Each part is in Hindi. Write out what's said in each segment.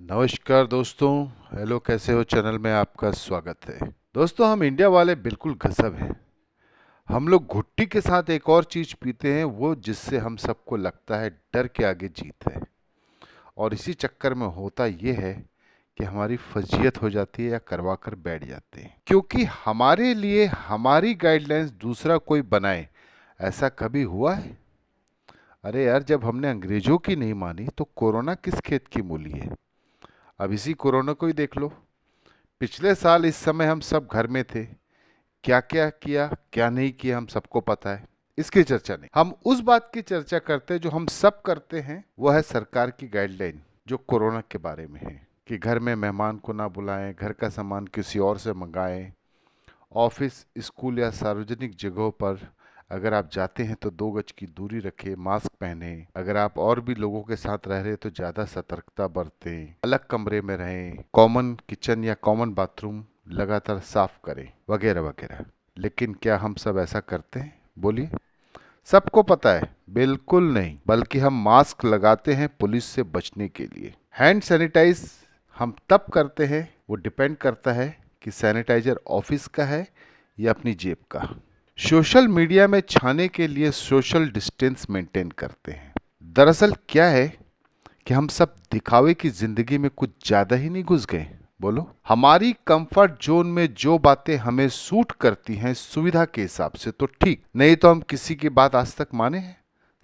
नमस्कार दोस्तों। हेलो, कैसे हो? चैनल में आपका स्वागत है। दोस्तों, हम इंडिया वाले बिल्कुल गजब हैं। हम लोग घुट्टी के साथ एक और चीज पीते हैं, वो जिससे हम सबको लगता है डर के आगे जीत है। और इसी चक्कर में होता ये है कि हमारी फजीयत हो जाती है या करवा कर बैठ जाते हैं, क्योंकि हमारे लिए हमारी गाइडलाइंस दूसरा कोई बनाए। ऐसा कभी हुआ है? अरे यार, जब हमने अंग्रेजों की नहीं मानी तो कोरोना किस खेत की मूली है? अब इसी कोरोना को ही देख लो। पिछले साल इस समय हम सब घर में थे। क्या क्या किया, क्या नहीं किया, हम सबको पता है। इसकी चर्चा नहीं, हम उस बात की चर्चा करते हैं जो हम सब करते हैं। वो है सरकार की गाइडलाइन जो कोरोना के बारे में है कि घर में मेहमान को ना बुलाएं, घर का सामान किसी और से मंगाएं, ऑफिस, स्कूल या सार्वजनिक जगहों पर अगर आप जाते हैं तो 2 गज की दूरी रखें, मास्क पहने। अगर आप और भी लोगों के साथ रह रहे हैं तो ज़्यादा सतर्कता बरतें, अलग कमरे में रहें, कॉमन किचन या कॉमन बाथरूम लगातार साफ करें, वगैरह वगैरह। लेकिन क्या हम सब ऐसा करते हैं? बोलिए। सबको पता है, बिल्कुल नहीं। बल्कि हम मास्क लगाते हैं पुलिस से बचने के लिए। हैंड सैनिटाइज हम तब करते हैं, वो डिपेंड करता है कि सैनिटाइजर ऑफिस का है या अपनी जेब का। सोशल मीडिया में छाने के लिए सोशल डिस्टेंस मेंटेन करते हैं। दरअसल क्या है कि हम सब दिखावे की जिंदगी में कुछ ज्यादा ही नहीं घुस गए? बोलो। हमारी कंफर्ट जोन में जो बातें हमें सूट करती हैं सुविधा के हिसाब से तो ठीक, नहीं तो हम किसी की बात आज तक माने हैं?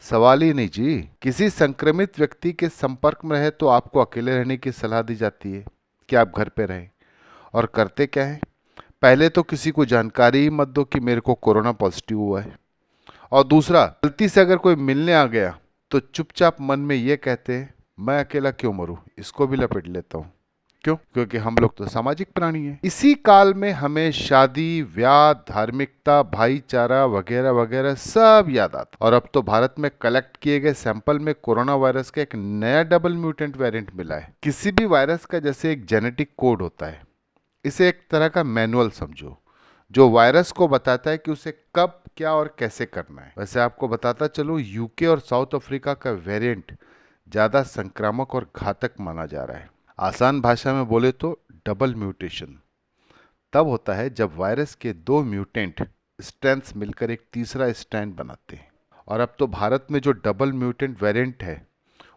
सवाल ही नहीं जी। किसी संक्रमित व्यक्ति के संपर्क में रहे तो आपको अकेले रहने की सलाह दी जाती है कि आप घर पे रहें। और करते क्या है? पहले तो किसी को जानकारी ही मत दो कि मेरे को कोरोना पॉजिटिव हुआ है। और दूसरा, गलती से अगर कोई मिलने आ गया तो चुपचाप मन में ये कहते हैं, मैं अकेला क्यों मरूं, इसको भी लपेट लेता हूं। क्यों? क्योंकि हम लोग तो सामाजिक प्राणी हैं। इसी काल में हमें शादी, ब्याह, धार्मिकता, भाईचारा वगैरह वगैरह सब याद आता। और अब तो भारत में कलेक्ट किए गए सैंपल में कोरोना वायरस का एक नया डबल म्यूटेंट वेरिएंट मिला है। किसी भी वायरस का जैसे एक जेनेटिक कोड होता है, इसे एक तरह का मैनुअल समझो जो वायरस को बताता है कि उसे कब, क्या और कैसे करना है। वैसे आपको बताता चलूं, यूके और साउथ अफ्रीका का वेरिएंट ज़्यादा संक्रामक और घातक माना जा रहा है। आसान भाषा में बोले तो डबल म्यूटेशन तब होता है जब वायरस के 2 म्यूटेंट स्ट्रैंड्स मिलकर एक तीसरा स्ट्रैंड बनाते हैं। और अब तो भारत में जो डबल म्यूटेंट वेरिएंट है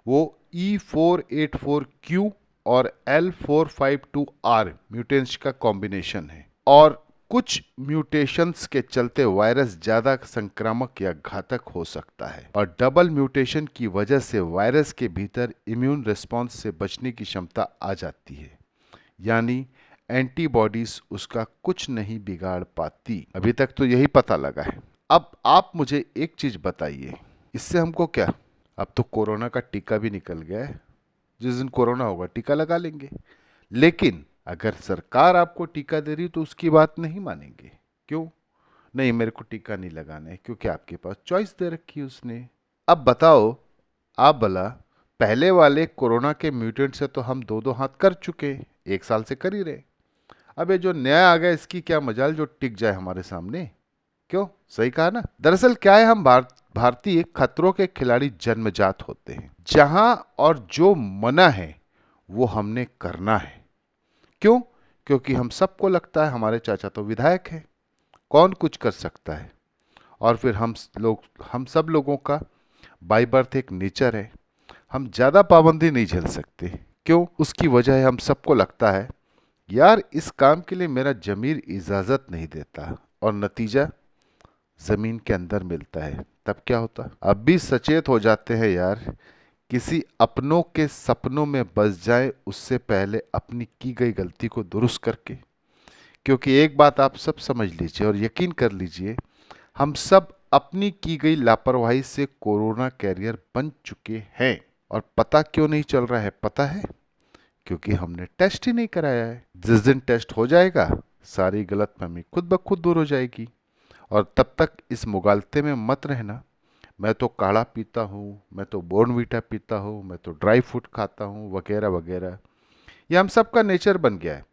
वो E484Q और L452R म्यूटेंट्स का कॉम्बिनेशन है। और कुछ म्यूटेशंस के चलते वायरस ज्यादा संक्रामक या घातक हो सकता है। और डबल म्यूटेशन की वजह से वायरस के भीतर इम्यून रिस्पॉन्स से बचने की क्षमता आ जाती है, यानी एंटीबॉडीज उसका कुछ नहीं बिगाड़ पाती। अभी तक तो यही पता लगा है। अब आप मुझे एक चीज बताइए, इससे हमको क्या? अब तो कोरोना का टीका भी निकल गया है। जिस दिन कोरोना होगा टीका लगा लेंगे। लेकिन अगर सरकार आपको टीका दे रही तो उसकी बात नहीं मानेंगे। क्यों? नहीं, मेरे को टीका नहीं लगाना है, क्योंकि आपके पास चॉइस दे रखी है उसने। अब बताओ, आप भला, पहले वाले कोरोना के म्यूटेंट से तो हम दो दो हाथ कर चुके, 1 साल से कर ही रहे। अब ये जो नया आ गया, इसकी क्या मजाल जो टिक जाए हमारे सामने? क्यों? सही कहा ना। दरअसल क्या है, हम भारतीय खतरों के खिलाड़ी जन्मजात होते हैं। जहां और जो मना है वो हमने करना है। क्यों? क्योंकि हम सबको लगता है हमारे चाचा तो विधायक हैं, कौन कुछ कर सकता है। और फिर हम सब लोगों का बाई बर्थ एक नेचर है, हम ज्यादा पाबंदी नहीं झेल सकते। क्यों? उसकी वजह है हम सबको लगता है यार इस काम के लिए मेरा जमीर इजाजत नहीं देता, और नतीजा जमीन के अंदर मिलता है। तब क्या होता? अब भी सचेत हो जाते हैं यार, किसी अपनों के सपनों में बस जाए उससे पहले अपनी की गई गलती को दुरुस्त करके। क्योंकि एक बात आप सब समझ लीजिए और यकीन कर लीजिए, हम सब अपनी की गई लापरवाही से कोरोना कैरियर बन चुके हैं। और पता क्यों नहीं चल रहा है? पता है, क्योंकि हमने टेस्ट ही नहीं कराया है। जिस दिन टेस्ट हो जाएगा सारी गलतफहमी खुद ब खुद दूर हो जाएगी। और तब तक इस मुगालते में मत रहना, मैं तो काढ़ा पीता हूँ, मैं तो बॉर्नवीटा पीता हूँ, मैं तो ड्राई फ्रूट खाता हूँ, वगैरह वगैरह। ये हम सबका नेचर बन गया है।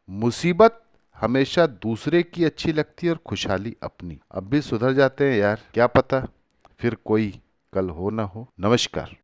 मुसीबत हमेशा दूसरे की अच्छी लगती है और खुशहाली अपनी। अब भी सुधर जाते हैं यार, क्या पता फिर कोई कल हो ना हो। नमस्कार।